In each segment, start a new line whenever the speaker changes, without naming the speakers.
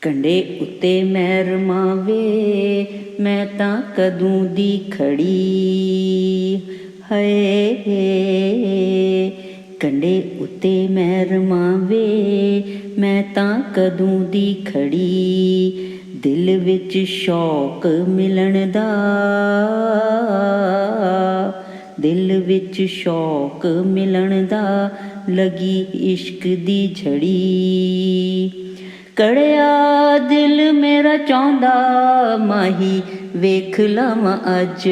ਕੰਢੇ ਉੱਤੇ ਮੈਂ ਰਮਾਵੇ, ਮੈਂ ਤਾਂ ਕਦੋਂ ਦੀ ਖੜੀ। ਹਏ ਕੰਢੇ ਉੱਤੇ ਮੈਂ ਰਮਾਵੇ, ਮੈਂ ਤਾਂ ਕਦੋਂ ਦੀ ਖੜੀ। ਦਿਲ ਵਿੱਚ ਸ਼ੌਕ ਮਿਲਣ ਦਾ, ਦਿਲ ਵਿੱਚ ਸ਼ੌਕ ਮਿਲਣ ਦਾ, ਲੱਗੀ ਇਸ਼ਕ ਦੀ ਝੜੀ। ਕੜਿਆ ਦਿਲ ਮੇਰਾ ਚਾਹੁੰਦਾ, ਮਾਹੀ ਵੇਖ ਲਵਾਂ ਅੱਜ।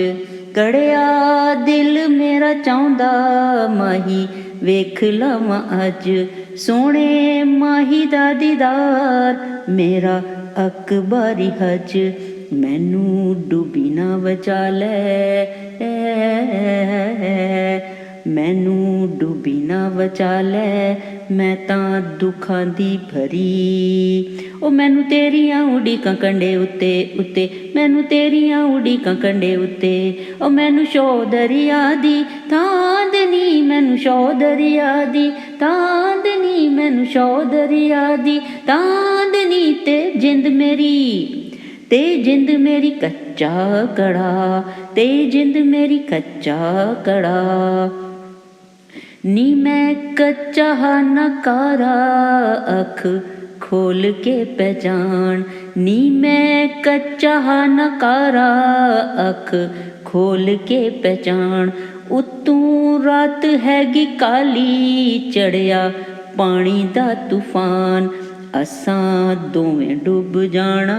ਕੜਿਆ ਦਿਲ ਮੇਰਾ ਚਾਹੁੰਦਾ, ਮਾਹੀ ਵੇਖ ਲਵਾਂ ਅੱਜ। ਸੋਹਣੇ ਮਾਹੀ ਦਾ ਦੀਦਾਰ, ਮੇਰਾ ਅਕਬਰੀ ਹਜ। ਮੈਨੂੰ ਡੁੱਬੀ ਨਾ ਬਚਾ ਲੈ, ਮੈਨੂੰ ਡੁੱਬੀ ਨਾ ਬਚਾ ਲੈ, ਮੈਂ ਤਾਂ ਦੁੱਖਾਂ ਦੀ ਭਰੀ। ਉਹ ਮੈਨੂੰ ਤੇਰੀਆਂ ਉਡੀਕਾਂ ਕੰਢੇ ਉੱਤੇ ਉੱਤੇ, ਮੈਨੂੰ ਤੇਰੀਆਂ ਉਡੀਕਾਂ ਕੰਢੇ ਉੱਤੇ। ਉਹ ਮੈਨੂੰ ਸ਼ੌ ਦਰਿਆ ਦੀ ਤਾਂਦਨੀ, ਮੈਨੂੰ ਸ਼ੌ ਦਰਿਆ ਦੀ ਤਾਂਦਨੀ, ਮੈਨੂੰ ਸ਼ੌ ਦਰਿਆ ਦੀ ਤਾਂਦਨੀ। ਤੇ ਜਿੰਦ ਮੇਰੀ, ਤੇ ਜਿੰਦ ਮੇਰੀ ਕੱਚਾ ਕੜਾ, ਤੇ ਜਿੰਦ ਮੇਰੀ ਕੱਚਾ ਕੜਾ। ਨੀ ਮੈਂ ਕੱਚਾ ਨਕਾਰਾ, ਅੱਖ ਖੋਲ ਕੇ ਪਹਿਚਾਣ। ਨੀ ਮੈਂ ਕੱਚਾ ਨਕਾਰਾ, ਅੱਖ ਖੋਲ ਕੇ ਪਹਿਚਾਣ। ਉੱਤੋਂ ਰਾਤ ਹੈਗੀ ਕਾਲੀ, ਚੜਿਆ ਪਾਣੀ ਦਾ ਤੂਫਾਨ। ਅਸਾਂ ਦੋਵੇਂ ਡੁੱਬ ਜਾਣਾ,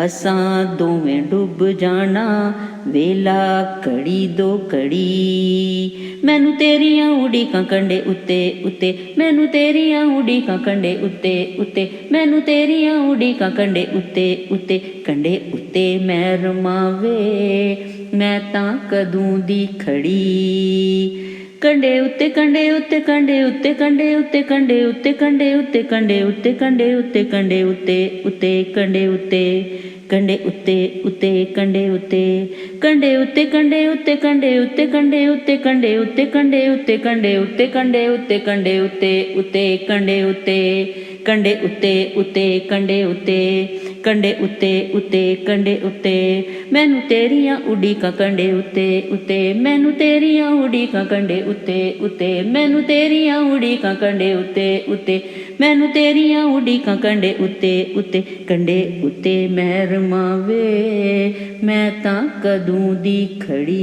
ਅਸਾਂ ਦੋਵੇਂ ਡੁੱਬ ਜਾਣਾ। ਵੇਲਾ ਘੜੀ ਦੋ ਘੜੀ। ਮੈਨੂੰ ਤੇਰੀਆਂ ਉਡੀਕਾਂ ਕੰਢੇ ਉੱਤੇ ਉੱਤੇ, ਮੈਨੂੰ ਤੇਰੀਆਂ ਉਡੀਕਾਂ ਕੰਢੇ ਉੱਤੇ ਉੱਤੇ, ਮੈਨੂੰ ਤੇਰੀਆਂ ਉਡੀਕਾਂ ਕੰਢੇ ਉੱਤੇ ਉੱਤੇ। ਕੰਢੇ ਉੱਤੇ ਮੈਂ ਰਮਾਵੇ, ਮੈਂ ਤਾਂ ਕਦੋਂ ਦੀ ਖੜੀ। ਕੰਢੇ ਉੱਤੇ ਕੰਢੇ ਉੱਤੇ ਕੰਢੇ ਉੱਤੇ ਕੰਢੇ ਉੱਤੇ ਕੰਢੇ ਉੱਤੇ ਕੰਢੇ ਉੱਤੇ ਕੰਢੇ ਉੱਤੇ ਕੰਢੇ ਉੱਤੇ ਕੰਢੇ ਉੱਤੇ ਉੱਤੇ ਕੰਢੇ ਉੱਤੇ ਕੰਢੇ ਉੱਤੇ ਉੱਤੇ ਕੰਢੇ ਉੱਤੇ ਕੰਢੇ ਉੱਤੇ ਕੰਢੇ ਉੱਤੇ ਕੰਢੇ ਉੱਤੇ ਕੰਢੇ ਉੱਤੇ ਕੰਢੇ ਉੱਤੇ ਕੰਢੇ ਉੱਤੇ ਕੰਢੇ ਉੱਤੇ ਕੰਢੇ ਉੱਤੇ ਕੰਢੇ ਉੱਤੇ ਉੱਤੇ ਕੰਢੇ ਉੱਤੇ ਕੰਢੇ ਉੱਤੇ ਉੱਤੇ ਕੰਢੇ ਉੱਤੇ ਕੰਢੇ ਉੱਤੇ ਉੱਤੇ ਕੰਢੇ ਉੱਤੇ। ਮੈਨੂੰ ਤੇਰੀਆਂ ਉਡੀਕਾਂ ਕੰਢੇ ਉੱਤੇ ਉੱਤੇ, ਮੈਨੂੰ ਤੇਰੀਆਂ ਉਡੀਕਾਂ ਕੰਢੇ ਉੱਤੇ ਉੱਤੇ, ਮੈਨੂੰ ਤੇਰੀਆਂ ਉਡੀਕਾਂ ਕੰਢੇ ਉੱਤੇ ਉੱਤੇ, ਮੈਨੂੰ ਤੇਰੀਆਂ ਉਡੀਕਾਂ ਕੰਢੇ ਉੱਤੇ ਉੱਤੇ। ਕੰਢੇ ਉੱਤੇ ਮੈਂ ਰਮਾਵੇ, ਮੈਂ ਤਾਂ ਕਦੋਂ ਦੀ ਖੜੀ।